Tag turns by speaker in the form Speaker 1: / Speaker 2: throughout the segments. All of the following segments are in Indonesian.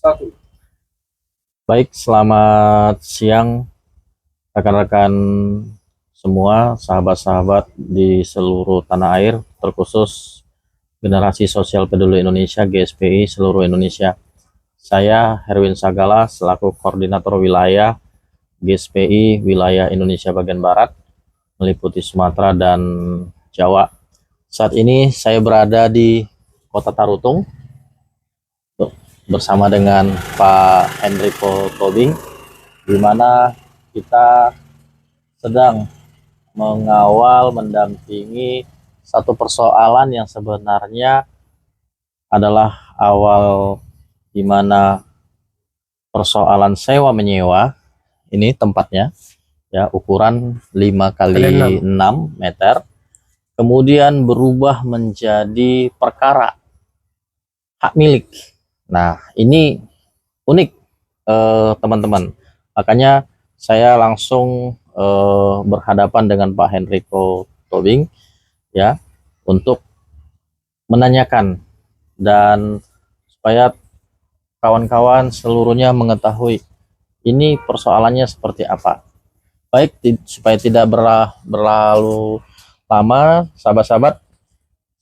Speaker 1: Satu.
Speaker 2: Baik, selamat siang rekan-rekan semua, sahabat-sahabat di seluruh tanah air, terkhusus Generasi Sosial Peduli Indonesia GSPI seluruh Indonesia. Saya Herwin Sagala selaku Koordinator Wilayah GSPI Wilayah Indonesia Bagian Barat, meliputi Sumatera dan Jawa. Saat ini saya berada di Kota Tarutung bersama dengan Pak Henrico Tobing, di mana kita sedang mengawal, mendampingi satu persoalan yang sebenarnya adalah awal di mana persoalan sewa menyewa ini tempatnya ya ukuran 5 kali 6 meter, kemudian berubah menjadi perkara hak milik. Nah, ini unik teman-teman. Makanya saya langsung berhadapan dengan Pak Henrico Tobing ya untuk menanyakan dan supaya kawan-kawan seluruhnya mengetahui ini persoalannya seperti apa. Baik, supaya tidak berlalu lama, sahabat-sahabat,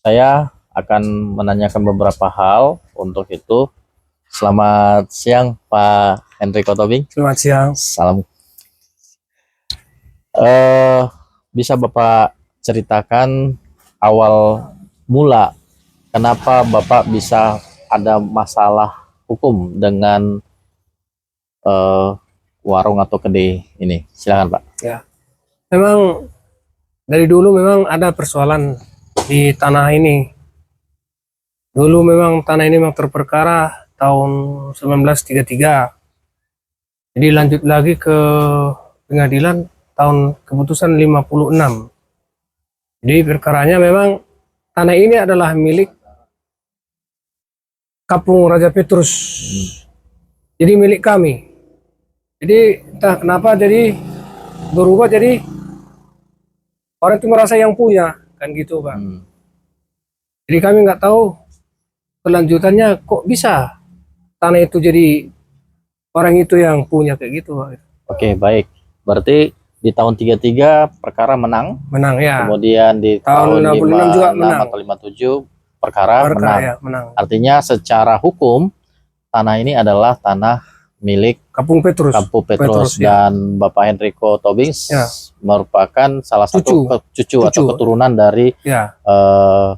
Speaker 2: saya akan menanyakan beberapa hal. Untuk itu, selamat siang Pak Henrico Tobing.
Speaker 1: Selamat siang.
Speaker 2: Salam. Bisa Bapak ceritakan awal mula kenapa Bapak bisa ada masalah hukum dengan warung atau kedai ini? Silakan Pak.
Speaker 1: Ya, memang dari dulu memang ada persoalan di tanah ini. Dulu memang tanah ini memang terperkara tahun 1933. Jadi lanjut lagi ke pengadilan tahun keputusan 56. Jadi perkaranya memang tanah ini adalah milik Kampung Raja Petrus. Jadi milik kami. Jadi entah kenapa jadi berubah jadi orang itu merasa yang punya, kan gitu Pak. Jadi kami nggak tahu kelanjutannya kok bisa tanah itu jadi orang itu yang punya kayak gitu Pak.
Speaker 2: Oke, baik. Berarti di tahun 33 perkara menang.
Speaker 1: Menang ya.
Speaker 2: Kemudian di tahun
Speaker 1: 66 juga
Speaker 2: 56
Speaker 1: menang.
Speaker 2: atau 57 perkara menang.
Speaker 1: Ya, menang.
Speaker 2: Artinya secara hukum tanah ini adalah tanah milik
Speaker 1: Kampung Petrus.
Speaker 2: Kampung Petrus
Speaker 1: ya.
Speaker 2: Dan Bapak Henrico Tobing
Speaker 1: ya.
Speaker 2: merupakan salah satu cucu atau keturunan dari
Speaker 1: ya.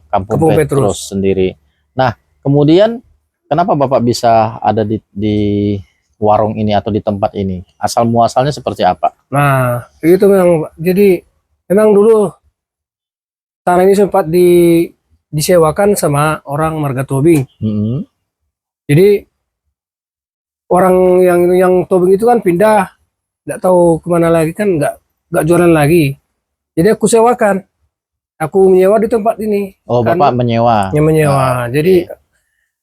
Speaker 2: Kampung Petrus sendiri. Nah, kemudian kenapa Bapak bisa ada di warung ini atau di tempat ini? Asal muasalnya seperti apa?
Speaker 1: Nah, itu memang jadi memang dulu tanah ini sempat disewakan sama orang marga Tobing. Jadi orang yang Tobing itu kan pindah, nggak tahu kemana lagi kan, nggak jualan lagi. Jadi aku sewakan, aku menyewa di tempat ini.
Speaker 2: Oh, kan, Bapak menyewa?
Speaker 1: Yang menyewa.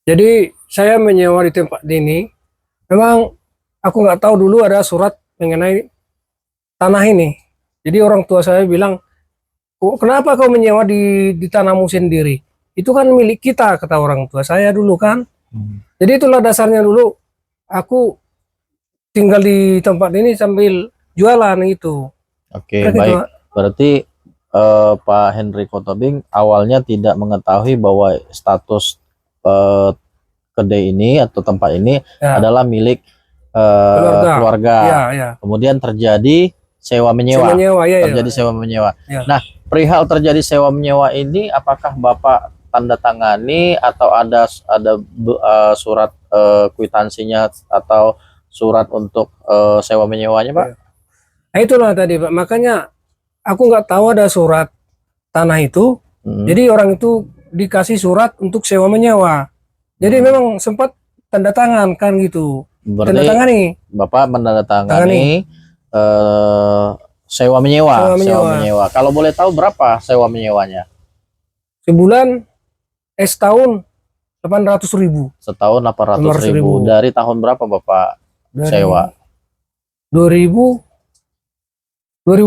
Speaker 1: Jadi saya menyewa di tempat ini. Memang aku nggak tahu dulu ada surat mengenai tanah ini. Jadi orang tua saya bilang, kenapa kau menyewa di tanahmu sendiri? Itu kan milik kita, kata orang tua saya dulu kan. Jadi itulah dasarnya dulu. Aku tinggal di tempat ini sambil jualan itu.
Speaker 2: Oke, baik. Berarti Pak Henrico Tobing awalnya tidak mengetahui bahwa status kedai ini atau tempat ini adalah milik keluarga.
Speaker 1: Ya.
Speaker 2: Kemudian terjadi sewa menyewa. Terjadi sewa menyewa. Nah, perihal terjadi sewa menyewa ini, apakah Bapak tanda tangani atau ada surat kwitansinya atau surat untuk sewa menyewanya, Pak?
Speaker 1: Nah, itulah tadi Pak, makanya aku nggak tahu ada surat tanah itu. Jadi orang itu dikasih surat untuk sewa menyewa. Jadi memang sempat tanda tangan kan gitu.
Speaker 2: Berarti
Speaker 1: tanda tangani.
Speaker 2: Bapak menandatangani sewa menyewa. Sewa menyewa. Kalau boleh tahu berapa sewa menyewanya?
Speaker 1: Sebulan setahun 800.000.
Speaker 2: Setahun 800.000. Dari tahun berapa Bapak sewa?
Speaker 1: 2012.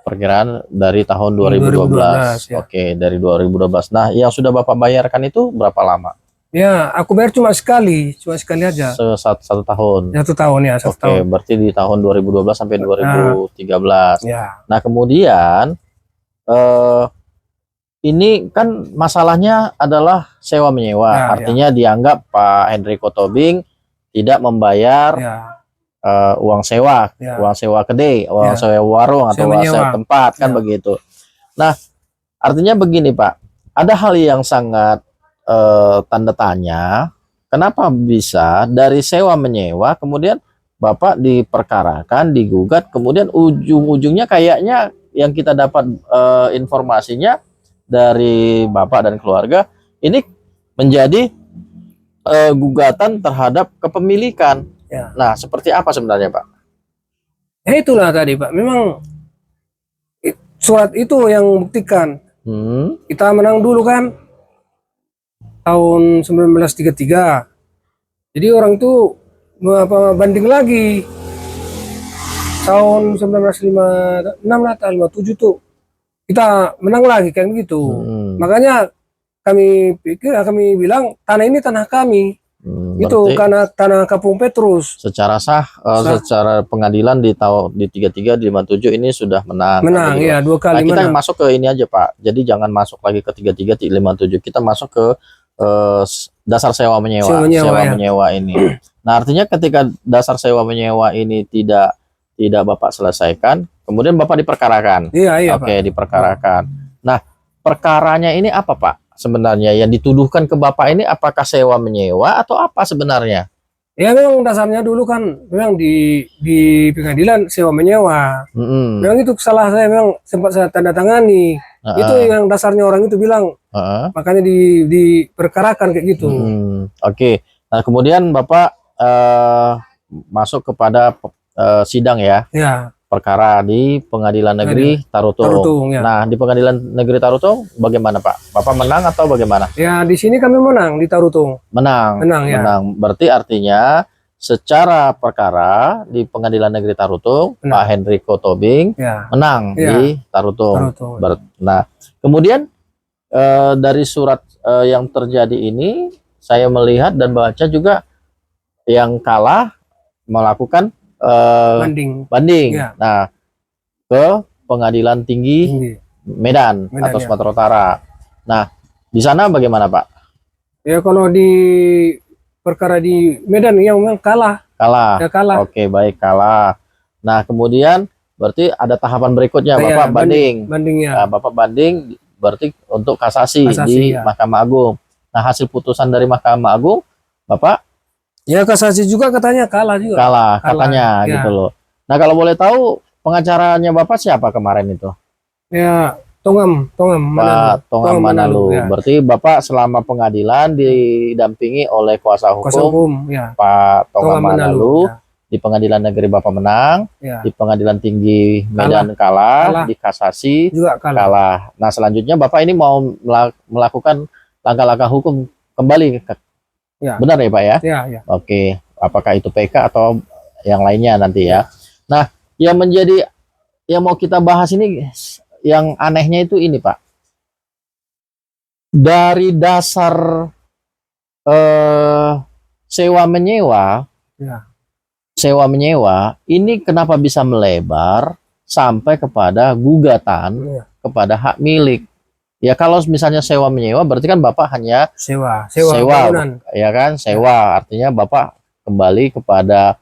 Speaker 2: Perkiraan dari tahun 2012. Ya. Oke, dari 2012. Nah, yang sudah Bapak bayarkan itu berapa lama?
Speaker 1: Ya, aku bayar cuma sekali aja.
Speaker 2: Satu tahun.
Speaker 1: 1 tahun ya, 1
Speaker 2: Oke,
Speaker 1: tahun.
Speaker 2: berarti di tahun 2012 sampai 2013.
Speaker 1: Ya.
Speaker 2: Nah, kemudian ini kan masalahnya adalah sewa menyewa.
Speaker 1: Ya,
Speaker 2: Artinya dianggap Pak Hendriko Tobing tidak membayar
Speaker 1: ya,
Speaker 2: uang sewa,
Speaker 1: ya,
Speaker 2: uang sewa kedai, uang
Speaker 1: ya.
Speaker 2: sewa warung atau
Speaker 1: Sewa
Speaker 2: uang
Speaker 1: menyewa.
Speaker 2: sewa tempat kan
Speaker 1: Ya.
Speaker 2: begitu. Nah, artinya begini Pak, ada hal yang sangat tanda tanya, kenapa bisa dari sewa menyewa kemudian Bapak diperkarakan, digugat, kemudian ujung-ujungnya kayaknya yang kita dapat informasinya dari Bapak dan keluarga ini menjadi gugatan terhadap kepemilikan.
Speaker 1: Ya.
Speaker 2: Nah, seperti apa sebenarnya Pak?
Speaker 1: Ya itulah tadi Pak, memang surat itu yang buktikan. Kita menang dulu kan tahun 1933. Jadi orang itu banding lagi tahun 1956 atau 57 tuh kita menang lagi kan gitu. Makanya kami bilang tanah ini tanah kami. Itu karena tanah Kampung Petrus.
Speaker 2: Secara sah, secara pengadilan di tahun di 33 di 57 ini sudah menang.
Speaker 1: Menang ya 2 kali.
Speaker 2: Nah, kita masuk ke ini aja Pak. Jadi jangan masuk lagi ke 33 di 57. Kita masuk ke dasar sewa menyewa, menyewa ini. Nah, artinya ketika dasar sewa menyewa ini tidak Bapak selesaikan, kemudian Bapak diperkarakan.
Speaker 1: Iya,
Speaker 2: Oke, diperkarakan. Nah, perkaranya ini apa Pak? Sebenarnya yang dituduhkan ke Bapak ini apakah sewa menyewa atau apa sebenarnya?
Speaker 1: Ya memang dasarnya dulu kan memang di pengadilan sewa menyewa. Memang itu salah saya, memang sempat saya tanda tangani. Itu yang dasarnya orang itu bilang. Makanya diperkarakan kayak gitu.
Speaker 2: Oke. Nah, kemudian Bapak masuk kepada sidang ya.
Speaker 1: Ya.
Speaker 2: Perkara di Pengadilan Negeri Tarutung.
Speaker 1: Ya.
Speaker 2: Nah, di Pengadilan Negeri Tarutung bagaimana Pak? Bapak menang atau bagaimana?
Speaker 1: Ya, di sini kami menang di Tarutung.
Speaker 2: Menang. Ya. Menang. Berarti artinya secara perkara di Pengadilan Negeri Tarutung, Pak Hendriko Tobing menang di Tarutung. Nah, kemudian dari surat yang terjadi ini saya melihat dan baca juga yang kalah melakukan banding. Ya. Nah, ke Pengadilan Tinggi Medan atau Sumatera Utara. Nah, di sana bagaimana Pak?
Speaker 1: Ya, kalau di perkara di Medan yang memang kalah. Ya, kalah. Oke,
Speaker 2: baik, kalah. Nah, kemudian berarti ada tahapan berikutnya, Bapak banding.
Speaker 1: Bandingnya.
Speaker 2: Nah, Bapak banding berarti untuk kasasi di Mahkamah Agung. Nah, hasil putusan dari Mahkamah Agung, Bapak?
Speaker 1: Ya, kasasi juga katanya kalah juga.
Speaker 2: Kalah katanya gitu loh. Nah, kalau boleh tahu pengacaranya Bapak siapa kemarin itu?
Speaker 1: Ya, Tongam
Speaker 2: Pak Tongam Manalu. Ya. Berarti Bapak selama pengadilan didampingi oleh kuasa hukum Pak Tongam Manalu. Ya. Di Pengadilan Negeri Bapak menang, di Pengadilan Tinggi Medan kalah, di kasasi
Speaker 1: juga
Speaker 2: kalah. Nah, selanjutnya Bapak ini mau melakukan langkah-langkah hukum kembali ke benar ya Pak ya?
Speaker 1: Ya.
Speaker 2: Oke, apakah itu PK atau yang lainnya nanti ya? Nah, yang mau kita bahas ini, yang anehnya itu ini Pak. Dari dasar sewa menyewa, ini kenapa bisa melebar sampai kepada gugatan kepada hak milik? Ya, kalau misalnya sewa menyewa berarti kan Bapak hanya sewa ya kan, sewa. Artinya Bapak kembali kepada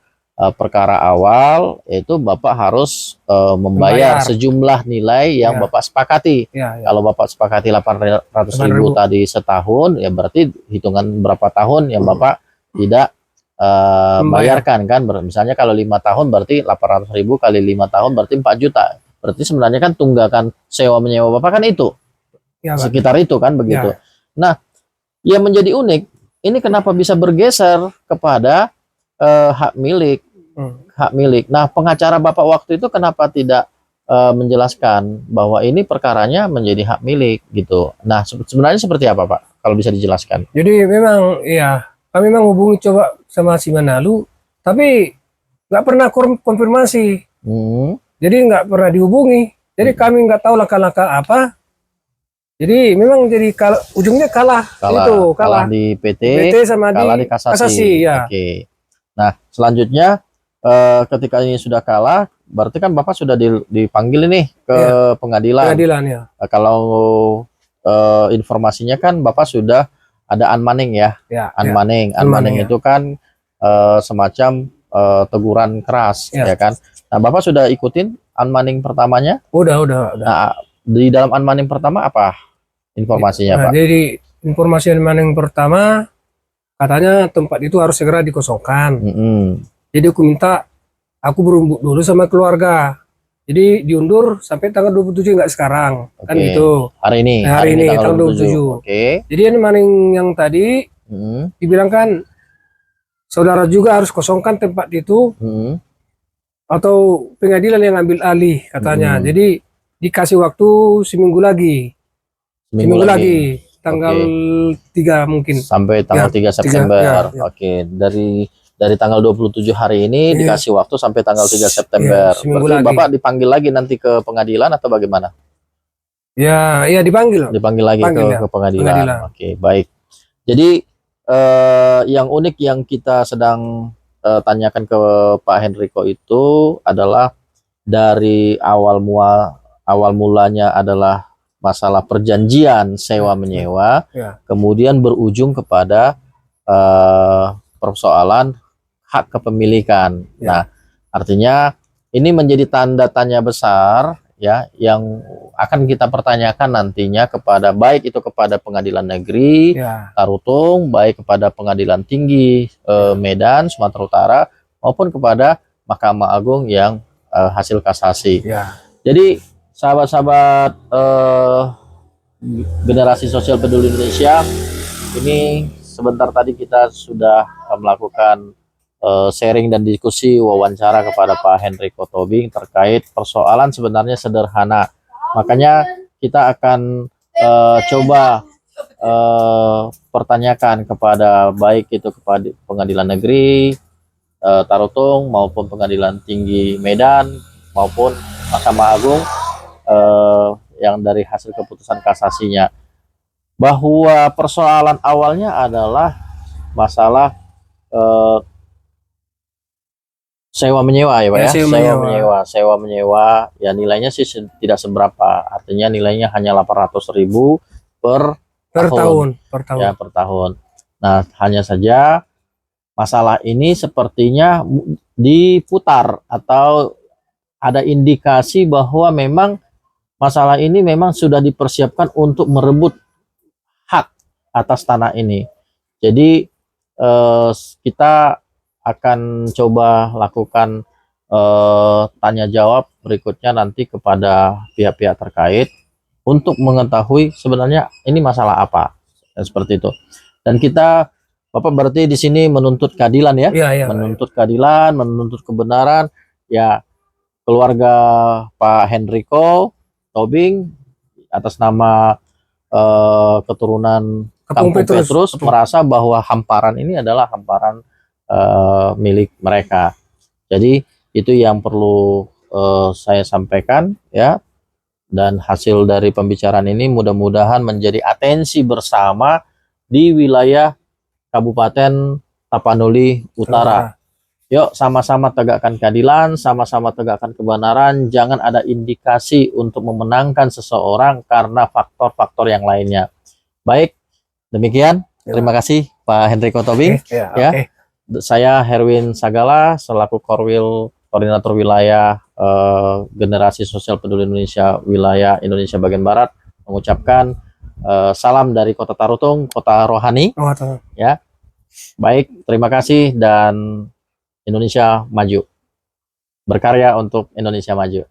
Speaker 2: perkara awal, yaitu Bapak harus membayar sejumlah nilai yang Bapak sepakati. Kalau Bapak sepakati 800.000 tadi setahun, ya berarti hitungan berapa tahun yang Bapak tidak bayarkan kan. Misalnya kalau 5 tahun berarti 800.000 kali 5 tahun berarti 4 juta. Berarti sebenarnya kan tunggakan sewa menyewa Bapak kan itu. Sekitar itu kan begitu. Nah, yang menjadi unik ini kenapa bisa bergeser kepada hak milik. Nah, pengacara Bapak waktu itu kenapa tidak menjelaskan bahwa ini perkaranya menjadi hak milik gitu. Nah, sebenarnya seperti apa Pak kalau bisa dijelaskan?
Speaker 1: Jadi memang kami memang hubungi coba sama si Manalu, tapi nggak pernah konfirmasi. Jadi nggak pernah dihubungi. Jadi kami nggak tahu langkah-langkah apa. Jadi memang jadi ujungnya kalah
Speaker 2: di PT,
Speaker 1: sama
Speaker 2: kalah
Speaker 1: di
Speaker 2: di kasasi.
Speaker 1: kasasi ya.
Speaker 2: Oke. Nah, selanjutnya ketika ini sudah kalah, berarti kan Bapak sudah dipanggil nih ke pengadilan.
Speaker 1: Pengadilan ya.
Speaker 2: Kalau informasinya kan Bapak sudah ada unmanning ya. Unmanning itu kan semacam teguran keras ya kan. Nah, Bapak sudah ikutin unmanning pertamanya?
Speaker 1: Udah.
Speaker 2: Nah, di dalam unmanning pertama apa informasinya, Pak?
Speaker 1: Jadi informasi unmanning pertama katanya tempat itu harus segera dikosongkan. Jadi aku berumbuk dulu sama keluarga. Jadi diundur sampai tanggal 27, nggak sekarang. Kan gitu.
Speaker 2: Hari ini
Speaker 1: tanggal 27. Jadi unmanning yang tadi dibilang kan saudara juga harus kosongkan tempat itu. Atau pengadilan yang ambil alih katanya. Jadi dikasih waktu seminggu lagi. Seminggu lagi. Tanggal 3 mungkin.
Speaker 2: Sampai tanggal 3 September. Oke, dari tanggal 27 hari ini dikasih waktu sampai tanggal 3 September. Berarti Bapak dipanggil lagi nanti ke pengadilan atau bagaimana?
Speaker 1: Ya, dipanggil.
Speaker 2: Dipanggil lagi ke pengadilan. Oke, baik. Jadi yang unik yang kita sedang tanyakan ke Pak Henrico itu adalah dari awal mulanya adalah masalah perjanjian sewa menyewa, kemudian berujung kepada persoalan hak kepemilikan. Nah, artinya ini menjadi tanda tanya besar ya yang akan kita pertanyakan nantinya kepada baik itu kepada Pengadilan Negeri Tarutung, baik kepada Pengadilan Tinggi Medan Sumatera Utara maupun kepada Mahkamah Agung yang hasil kasasi. Jadi sahabat-sahabat Generasi Sosial Peduli Indonesia, ini sebentar tadi kita sudah melakukan sharing dan diskusi wawancara kepada Pak Henrico Tobing terkait persoalan sebenarnya sederhana. Makanya kita akan coba pertanyakan kepada baik itu kepada Pengadilan Negeri Tarutung maupun Pengadilan Tinggi Medan maupun Mahkamah Agung yang dari hasil keputusan kasasinya, bahwa persoalan awalnya adalah masalah sewa menyewa ya Pak ya, sewa menyewa ya, nilainya sih tidak seberapa, artinya nilainya hanya 800.000 per tahun. Ya, per tahun. Nah, hanya saja masalah ini sepertinya diputar atau ada indikasi bahwa memang masalah ini memang sudah dipersiapkan untuk merebut hak atas tanah ini. Jadi kita akan coba lakukan tanya jawab berikutnya nanti kepada pihak-pihak terkait untuk mengetahui sebenarnya ini masalah apa, seperti itu. Dan kita, Bapak berarti di sini menuntut keadilan ya, menuntut keadilan, menuntut kebenaran ya. Keluarga Pak Henrico Tobing atas nama keturunan Kampung Petrus merasa bahwa hamparan ini adalah hamparan milik mereka. Jadi itu yang perlu saya sampaikan ya, dan hasil dari pembicaraan ini mudah-mudahan menjadi atensi bersama di wilayah Kabupaten Tapanuli Utara. Yuk sama-sama tegakkan keadilan, sama-sama tegakkan kebenaran, jangan ada indikasi untuk memenangkan seseorang karena faktor-faktor yang lainnya. Baik, demikian. Terima kasih Pak Henrico Tobing. Saya Herwin Sagala selaku Korwil Koordinator Wilayah Generasi Sosial Peduli Indonesia Wilayah Indonesia Bagian Barat mengucapkan salam dari Kota Tarutung, Kota Rohani. Ya, baik, terima kasih dan Indonesia maju. Berkarya untuk Indonesia maju.